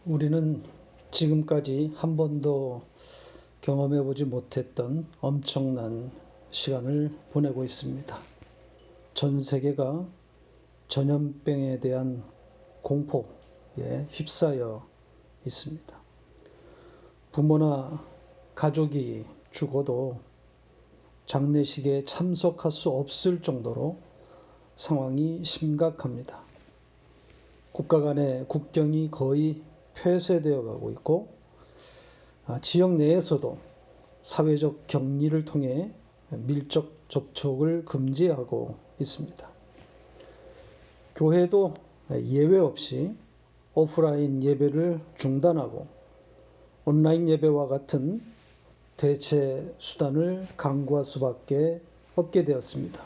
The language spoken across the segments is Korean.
우리는 지금까지 한 번도 경험해보지 못했던 엄청난 시간을 보내고 있습니다. 전 세계가 전염병에 대한 공포에 휩싸여 있습니다. 부모나 가족이 죽어도 장례식에 참석할 수 없을 정도로 상황이 심각합니다. 국가 간의 국경이 거의 폐쇄되어 가고 있고, 지역 내에서도 사회적 격리를 통해 밀접 접촉을 금지하고 있습니다. 교회도 예외 없이 오프라인 예배를 중단하고 온라인 예배와 같은 대체 수단을 강구할 수밖에 없게 되었습니다.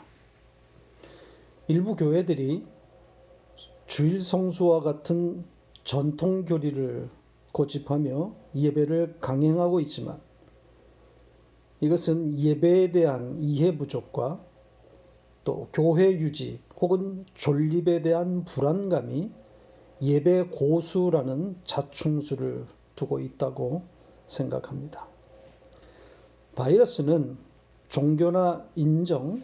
일부 교회들이 주일 성수와 같은 전통 교리를 고집하며 예배를 강행하고 있지만, 이것은 예배에 대한 이해 부족과 또 교회 유지 혹은 존립에 대한 불안감이 예배 고수라는 자충수를 두고 있다고 생각합니다. 바이러스는 종교나 인종,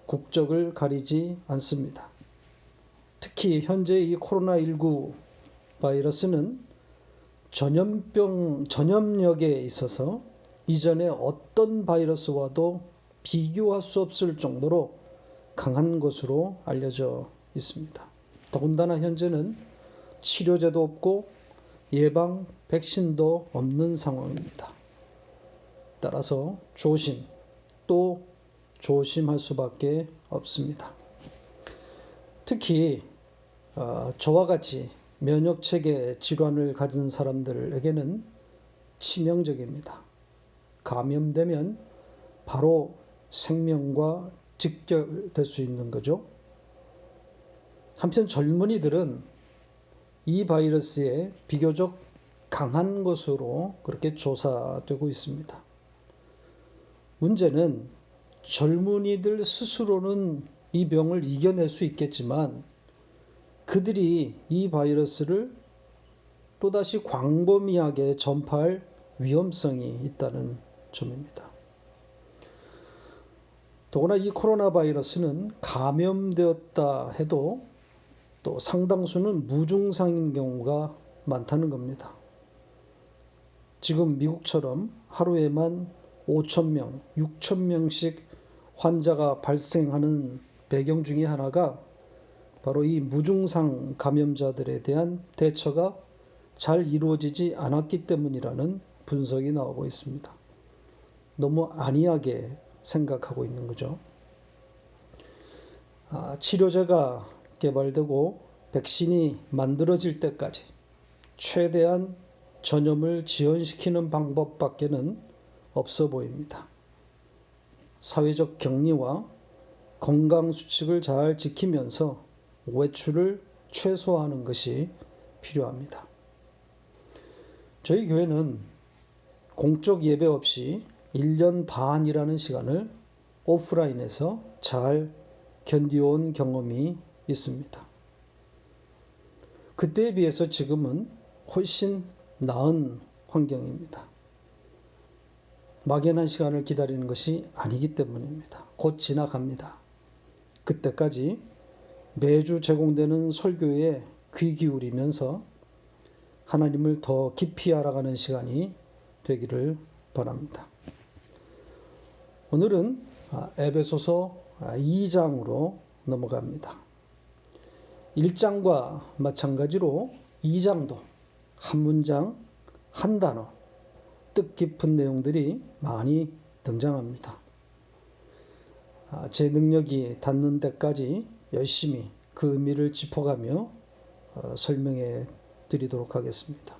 국적을 가리지 않습니다. 특히 현재 이 코로나19 바이러스는 전염력에 있어서 이전에 어떤 바이러스와도 비교할 수 없을 정도로 강한 것으로 알려져 있습니다. 더군다나 현재는 치료제도 없고 예방 백신도 없는 상황입니다. 따라서 또 조심할 수밖에 없습니다. 특히 저와 같이 면역체계 질환을 가진 사람들에게는 치명적입니다. 감염되면 바로 생명과 직결될 수 있는 거죠. 한편 젊은이들은 이 바이러스에 비교적 강한 것으로 그렇게 조사되고 있습니다. 문제는 젊은이들 스스로는 이 병을 이겨낼 수 있겠지만, 그들이 이 바이러스를 또다시 광범위하게 전파할 위험성이 있다는 점입니다. 더구나 이 코로나 바이러스는 감염되었다 해도 또 상당수는 무증상인 경우가 많다는 겁니다. 지금 미국처럼 하루에만 5,000명, 6,000명씩 환자가 발생하는 배경 중에 하나가 바로 이 무증상 감염자들에 대한 대처가 잘 이루어지지 않았기 때문이라는 분석이 나오고 있습니다. 너무 안이하게 생각하고 있는 거죠. 치료제가 개발되고 백신이 만들어질 때까지 최대한 전염을 지연시키는 방법밖에는 없어 보입니다. 사회적 격리와 건강수칙을 잘 지키면서 외출을 최소화하는 것이 필요합니다. 저희 교회는 공적 예배 없이 1년 반이라는 시간을 오프라인에서 잘 견디온 경험이 있습니다. 그때에 비해서 지금은 훨씬 나은 환경입니다. 막연한 시간을 기다리는 것이 아니기 때문입니다. 곧 지나갑니다. 그때까지 매주 제공되는 설교에 귀 기울이면서 하나님을 더 깊이 알아가는 시간이 되기를 바랍니다. 오늘은 에베소서 2장으로 넘어갑니다. 1장과 마찬가지로 2장도 한 문장, 한 단어, 뜻깊은 내용들이 많이 등장합니다. 제 능력이 닿는 데까지 열심히 그 의미를 짚어가며 설명해 드리도록 하겠습니다.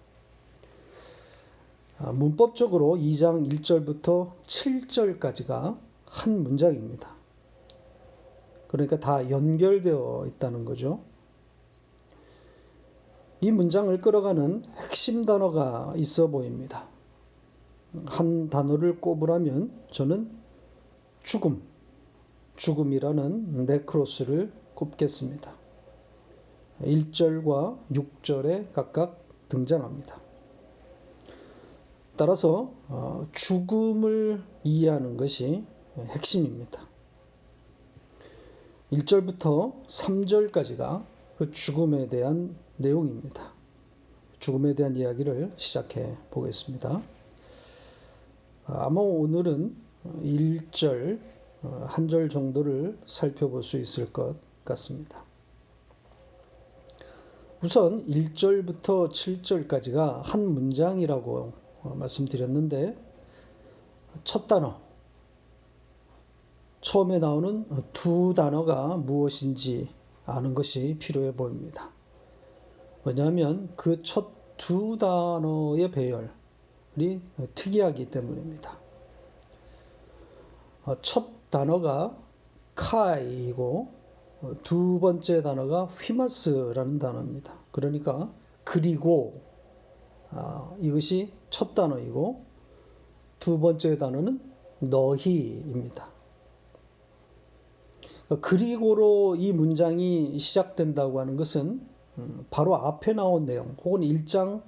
문법적으로 2장 1절부터 7절까지가 한 문장입니다. 그러니까 다 연결되어 있다는 거죠. 이 문장을 끌어가는 핵심 단어가 있어 보입니다. 한 단어를 꼽으라면 저는 죽음이라는 네크로스를 꼽겠습니다. 1절과 6절에 각각 등장합니다. 따라서 죽음을 이해하는 것이 핵심입니다. 1절부터 3절까지가 그 죽음에 대한 내용입니다. 죽음에 대한 이야기를 시작해 보겠습니다. 아마 오늘은 1절, 한 절 정도를 살펴볼 수 있을 것 같습니다. 우선 1절부터 7절까지가 한 문장이라고 말씀드렸는데, 첫 단어, 처음에 나오는 두 단어가 무엇인지 아는 것이 필요해 보입니다. 왜냐하면 그 첫 두 단어의 배열이 특이하기 때문입니다. 첫 단어가 카이고 두 번째 단어가 휘마스라는 단어입니다. 그러니까 그리고 이것이 첫 단어이고 두 번째 단어는 너희입니다. 그리고로 이 문장이 시작된다고 하는 것은 바로 앞에 나온 내용 혹은 1장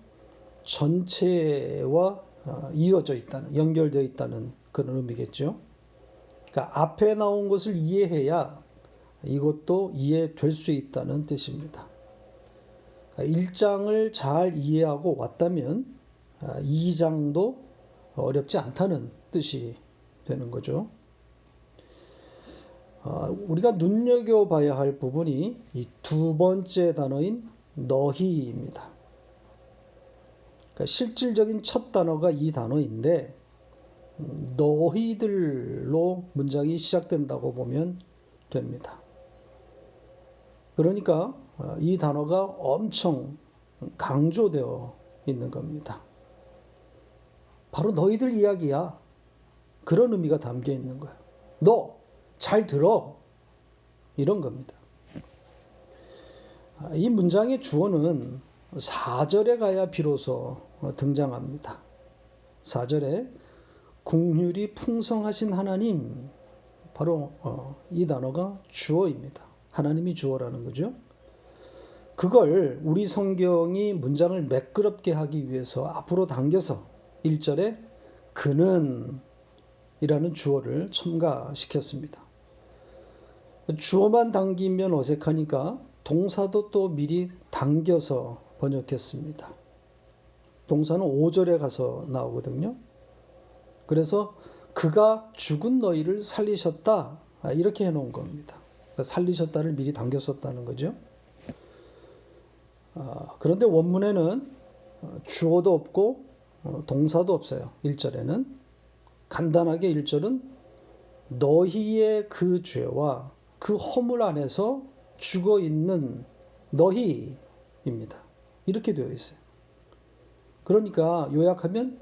전체와 이어져 있다는, 연결되어 있다는 그런 의미겠죠. 그러니까 앞에 나온 것을 이해해야 이것도 이해될 수 있다는 뜻입니다. 그러니까 1장을 잘 이해하고 왔다면 2장도 어렵지 않다는 뜻이 되는 거죠. 우리가 눈여겨봐야 할 부분이 이 두 번째 단어인 너희입니다. 그러니까 실질적인 첫 단어가 이 단어인데 너희들로 문장이 시작된다고 보면 됩니다. 그러니까 이 단어가 엄청 강조되어 있는 겁니다. 바로 너희들 이야기야. 그런 의미가 담겨 있는 거예요. 너 잘 들어. 이런 겁니다. 이 문장의 주어는 4절에 가야 비로소 등장합니다. 4절에 긍휼이 풍성하신 하나님, 바로 이 단어가 주어입니다. 하나님이 주어라는 거죠. 그걸 우리 성경이 문장을 매끄럽게 하기 위해서 앞으로 당겨서 1절에 그는 이라는 주어를 첨가시켰습니다. 주어만 당기면 어색하니까 동사도 또 미리 당겨서 번역했습니다. 동사는 5절에 가서 나오거든요. 그래서 그가 죽은 너희를 살리셨다, 이렇게 해놓은 겁니다. 그러니까 살리셨다를 미리 당겼었다는 거죠. 그런데 원문에는 주어도 없고 동사도 없어요. 1절에는 간단하게 1절은 너희의 그 죄와 그 허물 안에서 죽어 있는 너희입니다. 이렇게 되어 있어요. 그러니까 요약하면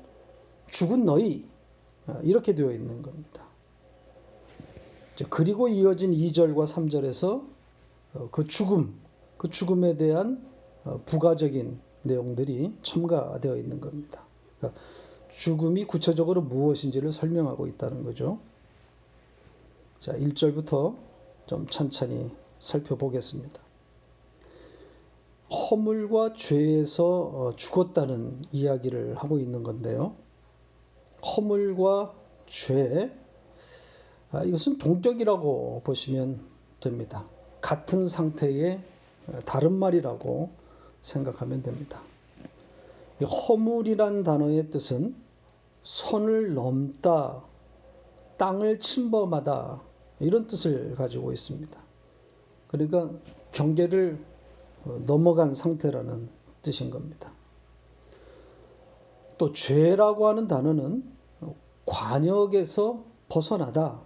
죽은 너희, 이렇게 되어 있는 겁니다. 그리고 이어진 2절과 3절에서 그 죽음에 대한 부가적인 내용들이 첨가되어 있는 겁니다. 그러니까 죽음이 구체적으로 무엇인지를 설명하고 있다는 거죠. 자, 1절부터 좀 천천히 살펴보겠습니다. 허물과 죄에서 죽었다는 이야기를 하고 있는 건데요. 허물과 죄, 이것은 동격이라고 보시면 됩니다. 같은 상태의 다른 말이라고 생각하면 됩니다. 허물이란 단어의 뜻은 선을 넘다, 땅을 침범하다, 이런 뜻을 가지고 있습니다. 그러니까 경계를 넘어간 상태라는 뜻인 겁니다. 또 죄라고 하는 단어는 관역에서 벗어나다,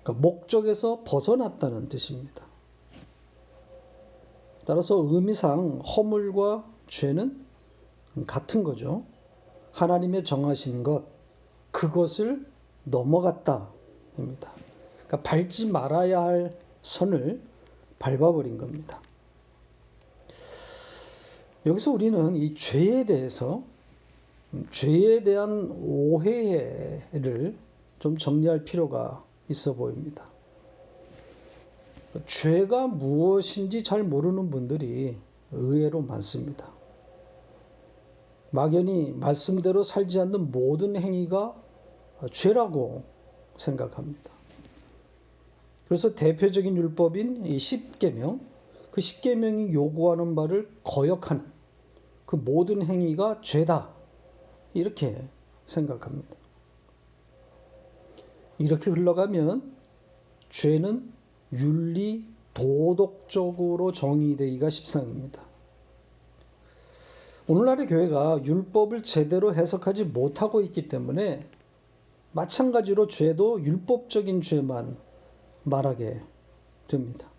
그러니까 목적에서 벗어났다는 뜻입니다. 따라서 의미상 허물과 죄는 같은 거죠. 하나님의 정하신 것, 그것을 넘어갔다 입니다. 그러니까 밟지 말아야 할 선을 밟아버린 겁니다. 여기서 우리는 이 죄에 대해서, 죄에 대한 오해를 좀 정리할 필요가 있어 보입니다. 죄가 무엇인지 잘 모르는 분들이 의외로 많습니다. 막연히 말씀대로 살지 않는 모든 행위가 죄라고 생각합니다. 그래서 대표적인 율법인 이 십계명, 그 십계명이 요구하는 바를 거역하는 그 모든 행위가 죄다, 이렇게 생각합니다. 이렇게 흘러가면 죄는 윤리, 도덕적으로 정의되기가 십상입니다. 오늘날의 교회가 율법을 제대로 해석하지 못하고 있기 때문에 마찬가지로 죄도 율법적인 죄만 말하게 됩니다.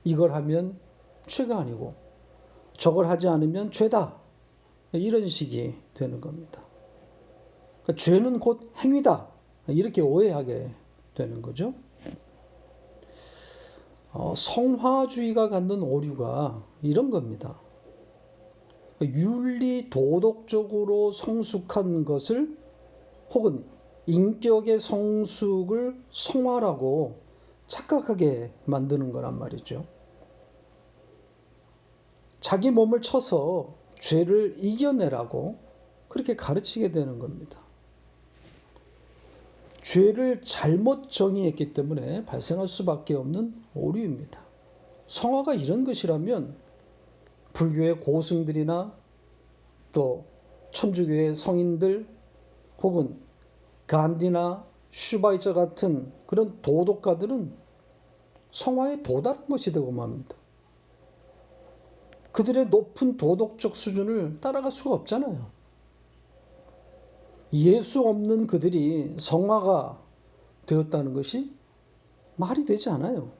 이걸 하면 죄가 아니고 저걸 하지 않으면 죄다, 이런 식이 되는 겁니다. 그러니까 죄는 곧 행위다, 이렇게 오해하게 되는 거죠. 성화주의가 갖는 오류가 이런 겁니다. 윤리 도덕적으로 성숙한 것을 혹은 인격의 성숙을 성화라고 착각하게 만드는 거란 말이죠. 자기 몸을 쳐서 죄를 이겨내라고 그렇게 가르치게 되는 겁니다. 죄를 잘못 정의했기 때문에 발생할 수밖에 없는 오류입니다. 성화가 이런 것이라면 불교의 고승들이나 또 천주교의 성인들 혹은 간디나 슈바이처 같은 그런 도덕가들은 성화에 도달한 것이 되고 맙니다. 그들의 높은 도덕적 수준을 따라갈 수가 없잖아요. 예수 없는 그들이 성화가 되었다는 것이 말이 되지 않아요.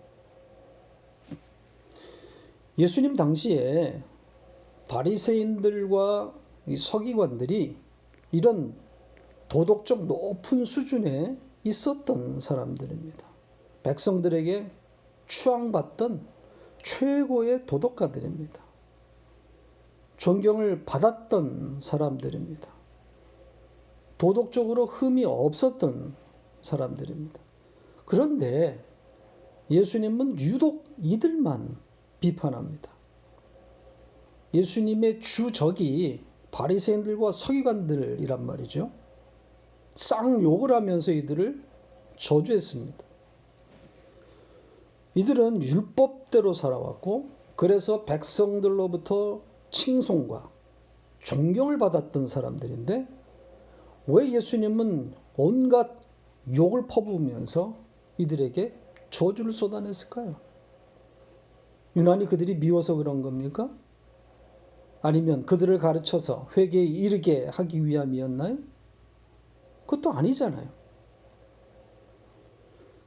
예수님 당시에 바리새인들과 서기관들이 이런 도덕적 높은 수준에 있었던 사람들입니다. 백성들에게 추앙받던 최고의 도덕가들입니다. 존경을 받았던 사람들입니다. 도덕적으로 흠이 없었던 사람들입니다. 그런데 예수님은 유독 이들만 비판합니다. 예수님의 주적이 바리새인들과 서기관들이란 말이죠. 쌍욕을 하면서 이들을 저주했습니다. 이들은 율법대로 살아왔고 그래서 백성들로부터 칭송과 존경을 받았던 사람들인데 왜 예수님은 온갖 욕을 퍼부으면서 이들에게 저주를 쏟아냈을까요? 유난히 그들이 미워서 그런 겁니까? 아니면 그들을 가르쳐서 회개에 이르게 하기 위함이었나요? 그것도 아니잖아요.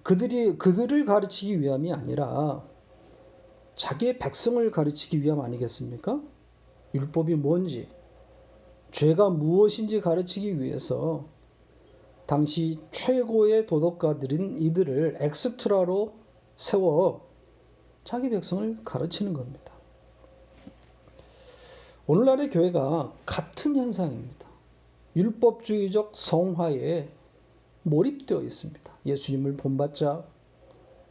그들을 가르치기 위함이 아니라 자기의 백성을 가르치기 위함 아니겠습니까? 율법이 뭔지, 죄가 무엇인지 가르치기 위해서 당시 최고의 도덕가들인 이들을 엑스트라로 세워 자기 백성을 가르치는 겁니다. 오늘날의 교회가 같은 현상입니다. 율법주의적 성화에 몰입되어 있습니다. 예수님을 본받자,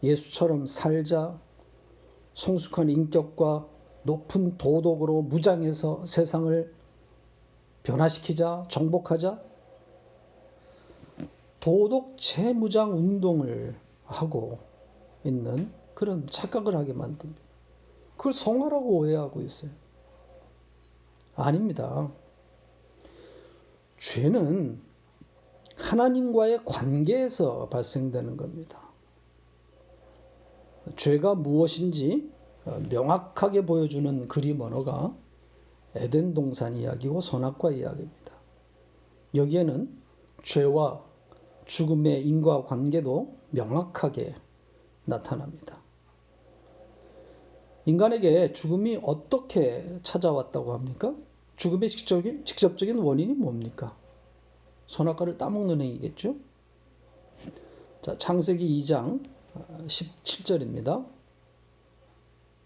예수처럼 살자, 성숙한 인격과 높은 도덕으로 무장해서 세상을 변화시키자, 정복하자. 도덕 재무장 운동을 하고 있는 그런 착각을 하게 만듭니다. 그걸 성화라고 오해하고 있어요. 아닙니다. 죄는 하나님과의 관계에서 발생되는 겁니다. 죄가 무엇인지 명확하게 보여주는 그림 언어가 에덴 동산 이야기고 선악과 이야기입니다. 여기에는 죄와 죽음의 인과관계도 명확하게 나타납니다. 인간에게 죽음이 어떻게 찾아왔다고 합니까? 죽음의 직접적인 원인이 뭡니까? 선악과를 따먹는 행위겠죠? 자, 창세기 2장 17절입니다.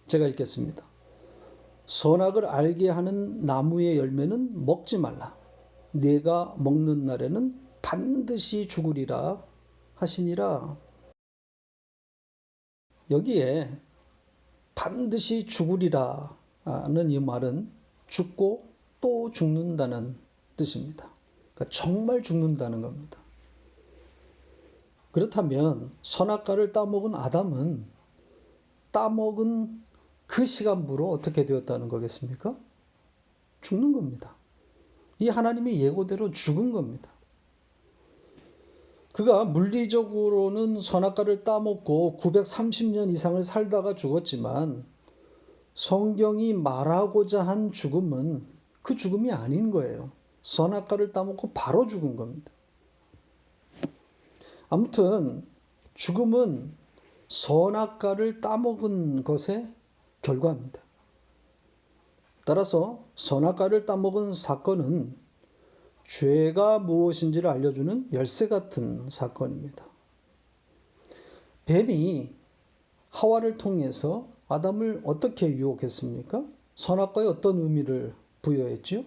제가 읽겠습니다. 선악을 알게 하는 나무의 열매는 먹지 말라. 네가 먹는 날에는 반드시 죽으리라 하시니라. 여기에 반드시 죽으리라 하는 이 말은 죽고 또 죽는다는 뜻입니다. 그러니까 정말 죽는다는 겁니다. 그렇다면 선악과를 따먹은 아담은 따먹은 그 시간부로 어떻게 되었다는 거겠습니까? 죽는 겁니다. 이 하나님의 예고대로 죽은 겁니다. 그가 물리적으로는 선악과를 따먹고 930년 이상을 살다가 죽었지만 성경이 말하고자 한 죽음은 그 죽음이 아닌 거예요. 선악과를 따먹고 바로 죽은 겁니다. 아무튼 죽음은 선악과를 따먹은 것의 결과입니다. 따라서 선악과를 따먹은 사건은 죄가 무엇인지를 알려주는 열쇠 같은 사건입니다. 뱀이 하와를 통해서 아담을 어떻게 유혹했습니까? 선악과에 어떤 의미를 부여했지요?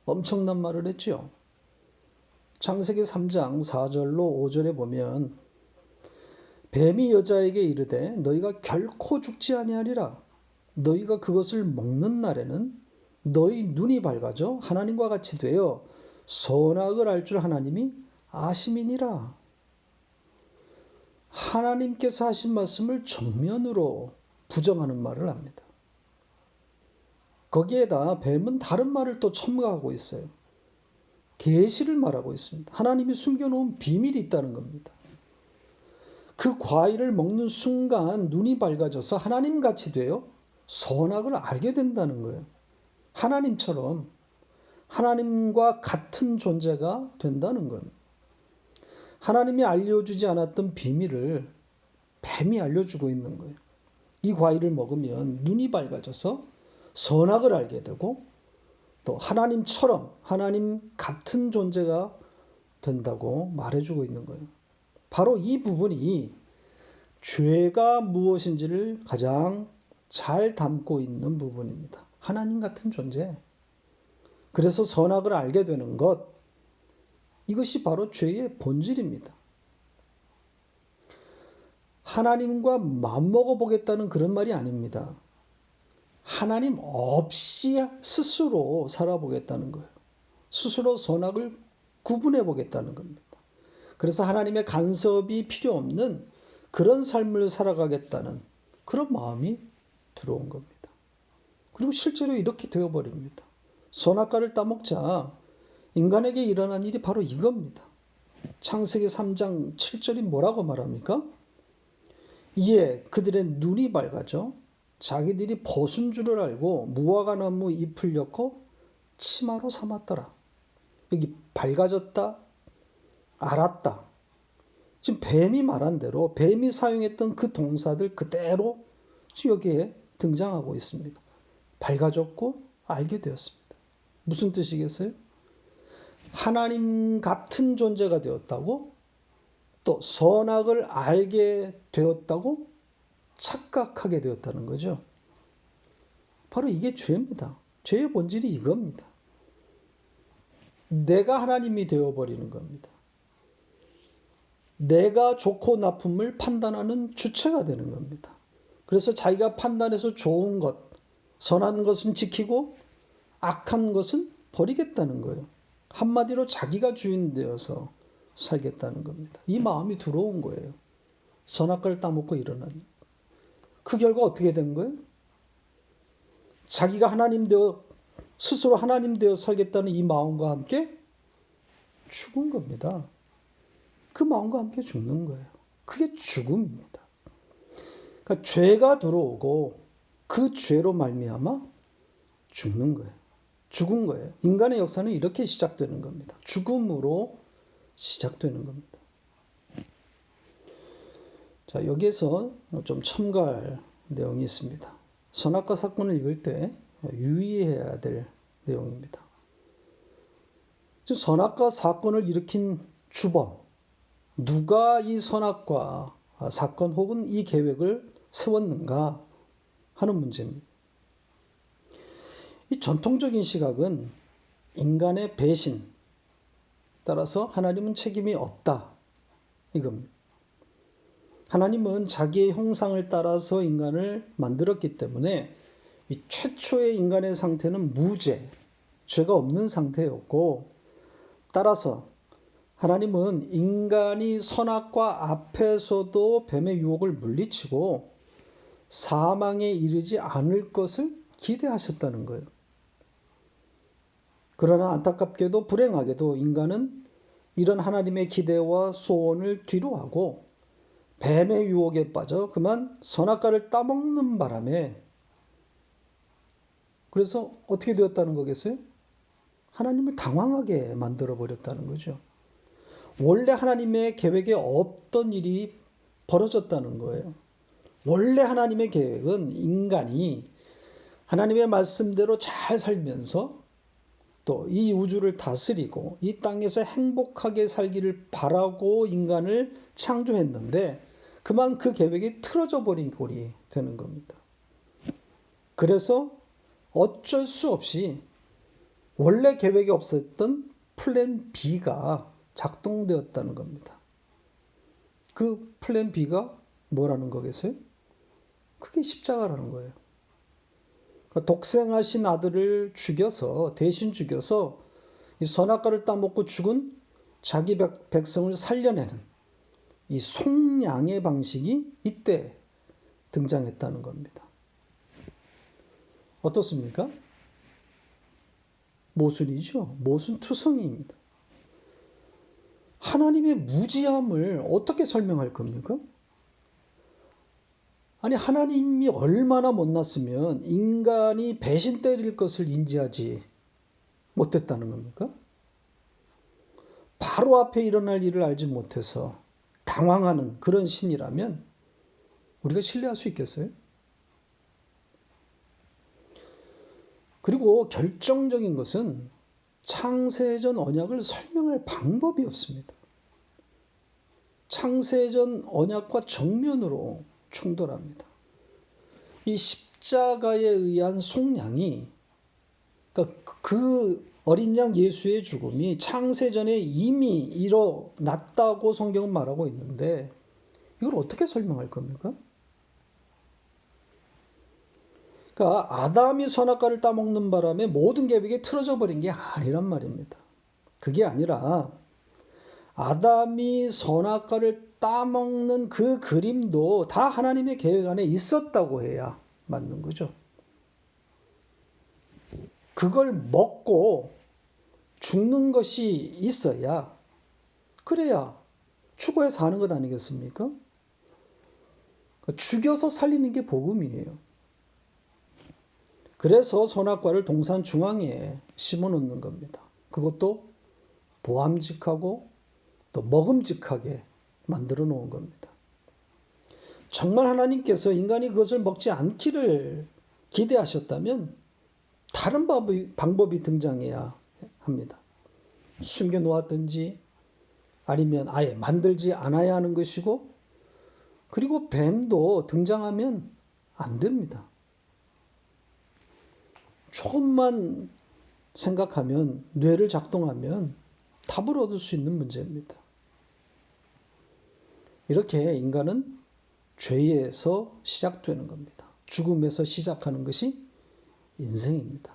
엄청난 말을 했지요. 창세기 3장 4절로 5절에 보면 뱀이 여자에게 이르되 너희가 결코 죽지 아니하리라. 너희가 그것을 먹는 날에는 너희 눈이 밝아져 하나님과 같이 되어 선악을 알 줄 하나님이 아심이니라. 하나님께서 하신 말씀을 정면으로 부정하는 말을 합니다. 거기에다 뱀은 다른 말을 또 첨가하고 있어요. 계시를 말하고 있습니다. 하나님이 숨겨놓은 비밀이 있다는 겁니다. 그 과일을 먹는 순간 눈이 밝아져서 하나님같이 되어 선악을 알게 된다는 거예요. 하나님처럼 하나님과 같은 존재가 된다는 겁니다. 하나님이 알려주지 않았던 비밀을 뱀이 알려주고 있는 거예요. 이 과일을 먹으면 눈이 밝아져서 선악을 알게 되고 또 하나님처럼 하나님 같은 존재가 된다고 말해주고 있는 거예요. 바로 이 부분이 죄가 무엇인지를 가장 잘 담고 있는 부분입니다. 하나님 같은 존재. 그래서 선악을 알게 되는 것, 이것이 바로 죄의 본질입니다. 하나님과 맞먹어 보겠다는 그런 말이 아닙니다. 하나님 없이 스스로 살아보겠다는 거예요. 스스로 선악을 구분해 보겠다는 겁니다. 그래서 하나님의 간섭이 필요 없는 그런 삶을 살아가겠다는 그런 마음이 들어온 겁니다. 그리고 실제로 이렇게 되어버립니다. 선악과를 따먹자 인간에게 일어난 일이 바로 이겁니다. 창세기 3장 7절이 뭐라고 말합니까? 이에 그들의 눈이 밝아져 자기들이 벗은 줄을 알고 무화과 나무 잎을 엮어 치마로 삼았더라. 여기 밝아졌다, 알았다. 지금 뱀이 말한 대로 뱀이 사용했던 그 동사들 그대로 지금 여기에 등장하고 있습니다. 밝아졌고 알게 되었습니다. 무슨 뜻이겠어요? 하나님 같은 존재가 되었다고, 또 선악을 알게 되었다고 착각하게 되었다는 거죠. 바로 이게 죄입니다. 죄의 본질이 이겁니다. 내가 하나님이 되어버리는 겁니다. 내가 좋고 나쁨을 판단하는 주체가 되는 겁니다. 그래서 자기가 판단해서 좋은 것, 선한 것은 지키고 악한 것은 버리겠다는 거예요. 한마디로 자기가 주인 되어서 살겠다는 겁니다. 이 마음이 들어온 거예요. 선악과를 따먹고 일어나니. 그 결과 어떻게 된 거예요? 자기가 하나님 되어 스스로 하나님 되어 살겠다는 이 마음과 함께 죽은 겁니다. 그 마음과 함께 죽는 거예요. 그게 죽음입니다. 그러니까 죄가 들어오고 그 죄로 말미암아 죽는 거예요. 죽은 거예요. 인간의 역사는 이렇게 시작되는 겁니다. 죽음으로 시작되는 겁니다. 자, 여기에서 좀 첨가할 내용이 있습니다. 선악과 사건을 읽을 때 유의해야 될 내용입니다. 선악과 사건을 일으킨 주범, 누가 이 선악과 사건 혹은 이 계획을 세웠는가 하는 문제입니다. 이 전통적인 시각은 인간의 배신, 따라서 하나님은 책임이 없다, 이겁니다. 하나님은 자기의 형상을 따라서 인간을 만들었기 때문에 이 최초의 인간의 상태는 무죄, 죄가 없는 상태였고, 따라서 하나님은 인간이 선악과 앞에서도 뱀의 유혹을 물리치고 사망에 이르지 않을 것을 기대하셨다는 거예요. 그러나 안타깝게도 불행하게도 인간은 이런 하나님의 기대와 소원을 뒤로하고 뱀의 유혹에 빠져 그만 선악과를 따먹는 바람에, 그래서 어떻게 되었다는 거겠어요? 하나님을 당황하게 만들어 버렸다는 거죠. 원래 하나님의 계획에 없던 일이 벌어졌다는 거예요. 원래 하나님의 계획은 인간이 하나님의 말씀대로 잘 살면서 또 이 우주를 다스리고 이 땅에서 행복하게 살기를 바라고 인간을 창조했는데, 그만 그 계획이 틀어져 버린 꼴이 되는 겁니다. 그래서 어쩔 수 없이 원래 계획이 없었던 플랜 B가 작동되었다는 겁니다. 그 플랜 B가 뭐라는 거겠어요? 그게 십자가라는 거예요. 그러니까 독생하신 아들을 죽여서, 대신 죽여서 이 선악과를 따먹고 죽은 자기 백성을 살려내는 이 속량의 방식이 이때 등장했다는 겁니다. 어떻습니까? 모순이죠. 모순투성이입니다. 하나님의 무지함을 어떻게 설명할 겁니까? 아니, 하나님이 얼마나 못났으면 인간이 배신 때릴 것을 인지하지 못했다는 겁니까? 바로 앞에 일어날 일을 알지 못해서 당황하는 그런 신이라면 우리가 신뢰할 수 있겠어요? 그리고 결정적인 것은 창세전 언약을 설명할 방법이 없습니다. 창세전 언약과 정면으로 충돌합니다. 이 십자가에 의한 속량이, 그러니까 그 어린 양 예수의 죽음이 창세전에 이미 일어났다고 성경은 말하고 있는데, 이걸 어떻게 설명할 겁니까? 그러니까 아담이 선악과를 따먹는 바람에 모든 계획이 틀어져 버린 게 아니란 말입니다. 그게 아니라 아담이 선악과를 따먹는 그 그림도 다 하나님의 계획 안에 있었다고 해야 맞는 거죠. 그걸 먹고 죽는 것이 있어야, 그래야 추구해 사는 것 아니겠습니까? 죽여서 살리는 게 복음이에요. 그래서 선악과를 동산 중앙에 심어놓는 겁니다. 그것도 보암직하고 또 먹음직하게 만들어 놓은 겁니다. 정말 하나님께서 인간이 그것을 먹지 않기를 기대하셨다면 다른 방법이 등장해야 합니다. 숨겨 놓았든지 아니면 아예 만들지 않아야 하는 것이고, 그리고 뱀도 등장하면 안 됩니다. 조금만 생각하면, 뇌를 작동하면 답을 얻을 수 있는 문제입니다. 이렇게 인간은 죄에서 시작되는 겁니다. 죽음에서 시작하는 것이 인생입니다.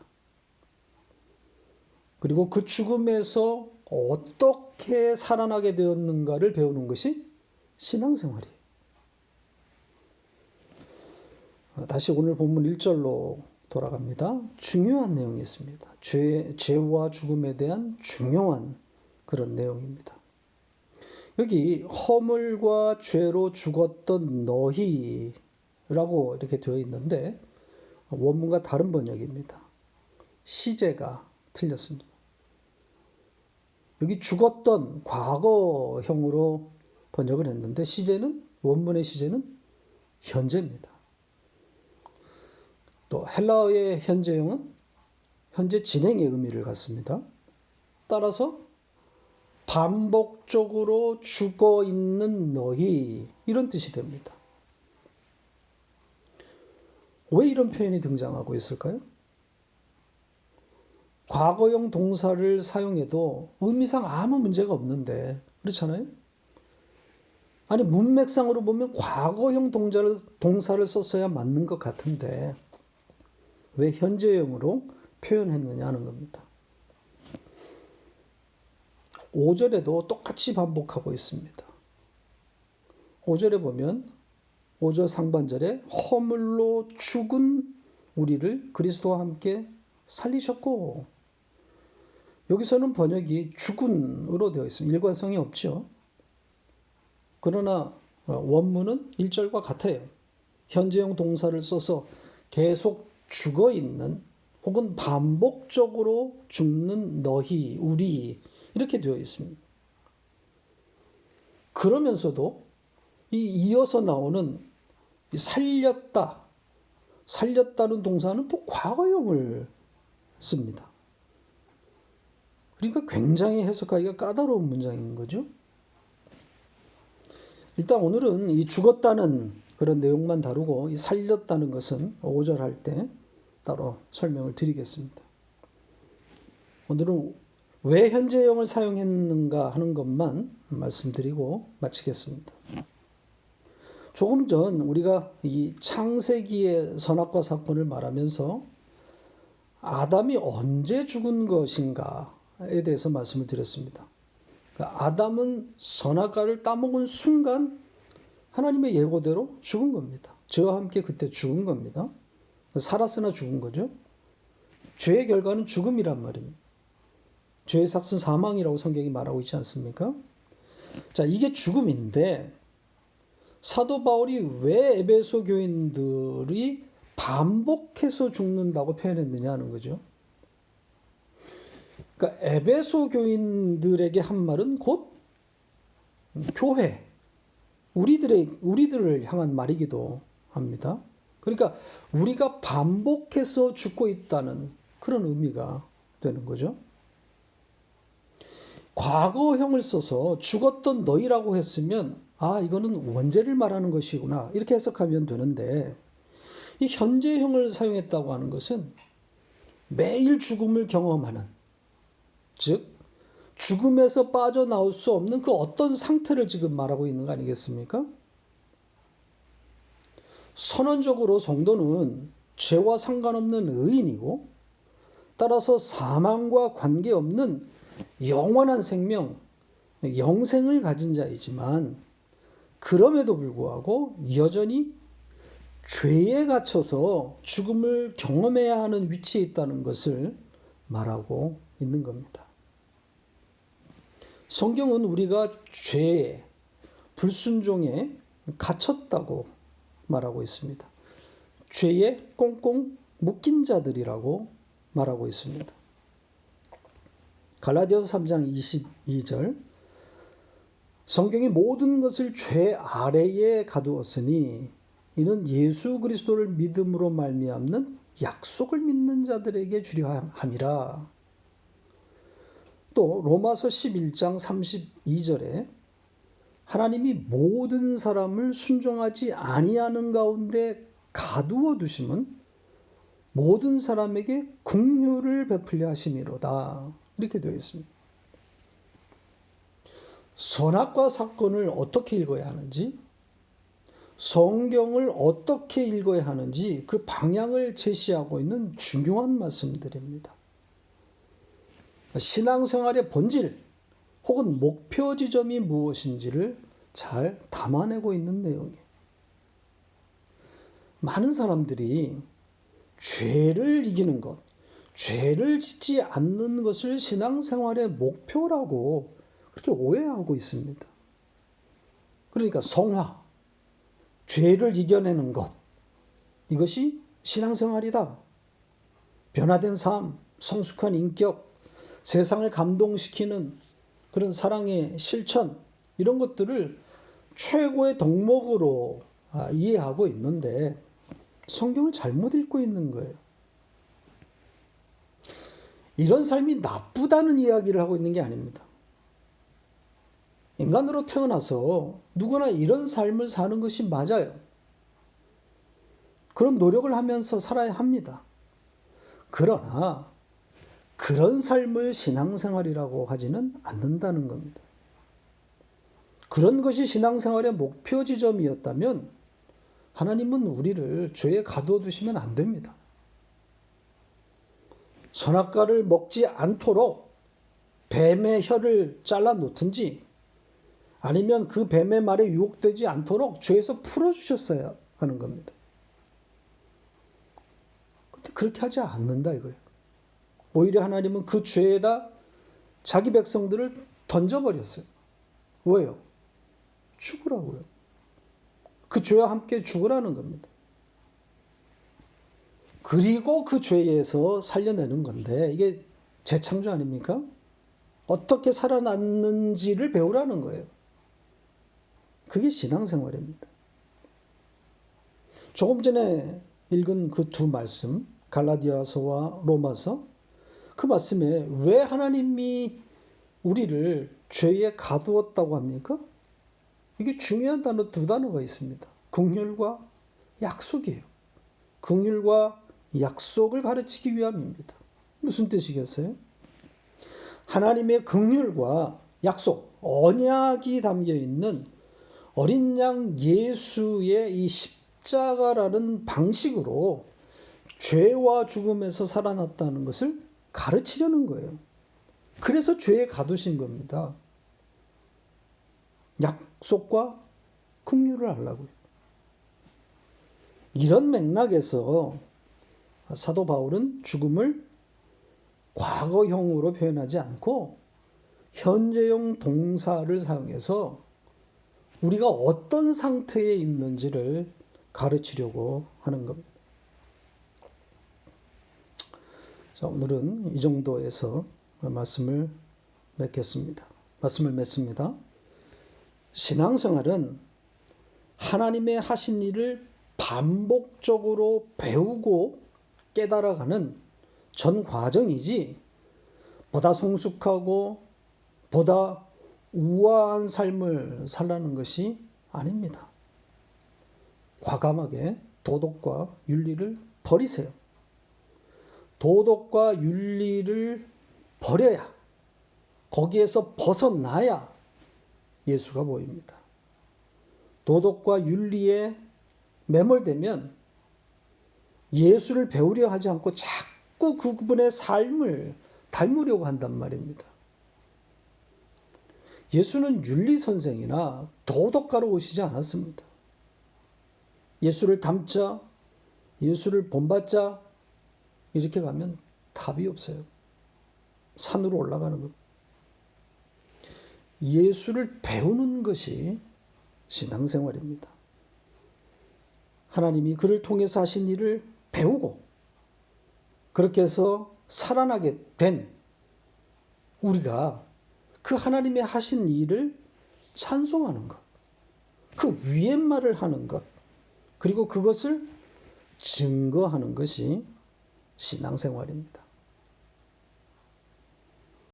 그리고 그 죽음에서 어떻게 살아나게 되었는가를 배우는 것이 신앙생활이에요. 다시 오늘 본문 1절로 돌아갑니다. 중요한 내용이 있습니다. 죄와 죽음에 대한 중요한 그런 내용입니다. 여기 허물과 죄로 죽었던 너희라고 이렇게 되어 있는데 원문과 다른 번역입니다. 시제가 틀렸습니다. 여기 죽었던 과거형으로 번역을 했는데 원문의 시제는 현재입니다. 또 헬라어의 현재형은 현재 진행의 의미를 갖습니다. 따라서 반복적으로 죽어 있는 너희, 이런 뜻이 됩니다. 왜 이런 표현이 등장하고 있을까요? 과거형 동사를 사용해도 의미상 아무 문제가 없는데, 그렇잖아요? 아니 문맥상으로 보면 과거형 동사를 썼어야 맞는 것 같은데 왜 현재형으로 표현했느냐 하는 겁니다. 5절에도 똑같이 반복하고 있습니다. 5절에 보면 5절 상반절에 허물로 죽은 우리를 그리스도와 함께 살리셨고, 여기서는 번역이 죽은으로 되어 있습니다. 일관성이 없죠. 그러나 원문은 1절과 같아요. 현재형 동사를 써서 계속 죽어 있는 혹은 반복적으로 죽는 너희, 우리 이렇게 되어 있습니다. 그러면서도 이 이어서 나오는 살렸다, 살렸다는 동사는 또 과거형을 씁니다. 그러니까 굉장히 해석하기가 까다로운 문장인 거죠. 일단 오늘은 이 죽었다는 그런 내용만 다루고 이 살렸다는 것은 5절 할 때 따로 설명을 드리겠습니다. 오늘은 왜 현재형을 사용했는가 하는 것만 말씀드리고 마치겠습니다. 조금 전 우리가 이 창세기의 선악과 사건을 말하면서 아담이 언제 죽은 것인가에 대해서 말씀을 드렸습니다. 그러니까 아담은 선악과를 따먹은 순간 하나님의 예고대로 죽은 겁니다. 저와 함께 그때 죽은 겁니다. 살았으나 죽은 거죠. 죄의 결과는 죽음이란 말입니다. 죄의 삭은 사망이라고 성경이 말하고 있지 않습니까? 자, 이게 죽음인데 사도 바울이 왜 에베소 교인들이 반복해서 죽는다고 표현했느냐 하는 거죠. 그러니까 에베소 교인들에게 한 말은 곧 교회, 우리들을 향한 말이기도 합니다. 그러니까 우리가 반복해서 죽고 있다는 그런 의미가 되는 거죠. 과거형을 써서 죽었던 너희라고 했으면 이거는 원죄를 말하는 것이구나 이렇게 해석하면 되는데, 이 현재형을 사용했다고 하는 것은 매일 죽음을 경험하는, 즉 죽음에서 빠져나올 수 없는 그 어떤 상태를 지금 말하고 있는 거 아니겠습니까? 선언적으로 성도는 죄와 상관없는 의인이고 따라서 사망과 관계없는 영원한 생명, 영생을 가진 자이지만 그럼에도 불구하고 여전히 죄에 갇혀서 죽음을 경험해야 하는 위치에 있다는 것을 말하고 있는 겁니다. 성경은 우리가 죄에, 불순종에 갇혔다고 말하고 있습니다. 죄에 꽁꽁 묶인 자들이라고 말하고 있습니다. 갈라디아서 3장 22절, 성경이 모든 것을 죄 아래에 가두었으니 이는 예수 그리스도를 믿음으로 말미암는 약속을 믿는 자들에게 주려 함이라. 또 로마서 11장 32절에 하나님이 모든 사람을 순종하지 아니하는 가운데 가두어 두심은 모든 사람에게 긍휼을 베풀려 하심이로다. 이렇게 되어 있습니다. 선악과 사건을 어떻게 읽어야 하는지, 성경을 어떻게 읽어야 하는지 그 방향을 제시하고 있는 중요한 말씀들입니다. 신앙생활의 본질 혹은 목표 지점이 무엇인지를 잘 담아내고 있는 내용이에요. 많은 사람들이 죄를 이기는 것, 죄를 짓지 않는 것을 신앙생활의 목표라고 그렇게 오해하고 있습니다. 그러니까 성화, 죄를 이겨내는 것, 이것이 신앙생활이다. 변화된 삶, 성숙한 인격, 세상을 감동시키는 그런 사랑의 실천, 이런 것들을 최고의 덕목으로 이해하고 있는데 성경을 잘못 읽고 있는 거예요. 이런 삶이 나쁘다는 이야기를 하고 있는 게 아닙니다. 인간으로 태어나서 누구나 이런 삶을 사는 것이 맞아요. 그런 노력을 하면서 살아야 합니다. 그러나 그런 삶을 신앙생활이라고 하지는 않는다는 겁니다. 그런 것이 신앙생활의 목표 지점이었다면 하나님은 우리를 죄에 가두어 두시면 안 됩니다. 선악과를 먹지 않도록 뱀의 혀를 잘라 놓든지 아니면 그 뱀의 말에 유혹되지 않도록 죄에서 풀어주셨어야 하는 겁니다. 근데 그렇게 하지 않는다 이거예요. 오히려 하나님은 그 죄에다 자기 백성들을 던져버렸어요. 왜요? 죽으라고요. 그 죄와 함께 죽으라는 겁니다. 그리고 그 죄에서 살려내는 건데 이게 재창조 아닙니까? 어떻게 살아났는지를 배우라는 거예요. 그게 신앙생활입니다. 조금 전에 읽은 그 두 말씀, 갈라디아서와 로마서, 그 말씀에 왜 하나님이 우리를 죄에 가두었다고 합니까? 이게 중요한 단어 두 단어가 있습니다. 긍휼과 약속이에요. 긍휼과 약속을 가르치기 위함입니다. 무슨 뜻이겠어요? 하나님의 긍휼과 약속, 언약이 담겨 있는 어린 양 예수의 이 십자가라는 방식으로 죄와 죽음에서 살아났다는 것을 가르치려는 거예요. 그래서 죄에 가두신 겁니다. 약속과 긍휼을 하려고요. 이런 맥락에서 사도 바울은 죽음을 과거형으로 표현하지 않고 현재형 동사를 사용해서 우리가 어떤 상태에 있는지를 가르치려고 하는 겁니다. 자, 오늘은 이 정도에서 말씀을 맺겠습니다. 신앙생활은 하나님의 하신 일을 반복적으로 배우고 깨달아가는 전 과정이지 보다 성숙하고 보다 우아한 삶을 살라는 것이 아닙니다. 과감하게 도덕과 윤리를 버리세요. 도덕과 윤리를 버려야, 거기에서 벗어나야 예수가 보입니다. 도덕과 윤리에 매몰되면 예수를 배우려 하지 않고 자꾸 그분의 삶을 닮으려고 한단 말입니다. 예수는 윤리 선생이나 도덕가로 오시지 않았습니다. 예수를 닮자, 예수를 본받자 이렇게 가면 답이 없어요. 산으로 올라가는 것. 예수를 배우는 것이 신앙생활입니다. 하나님이 그를 통해서 하신 일을 배우고 그렇게 해서 살아나게 된 우리가 그 하나님의 하신 일을 찬송하는 것, 그 위의 말을 하는 것, 그리고 그것을 증거하는 것이 신앙생활입니다.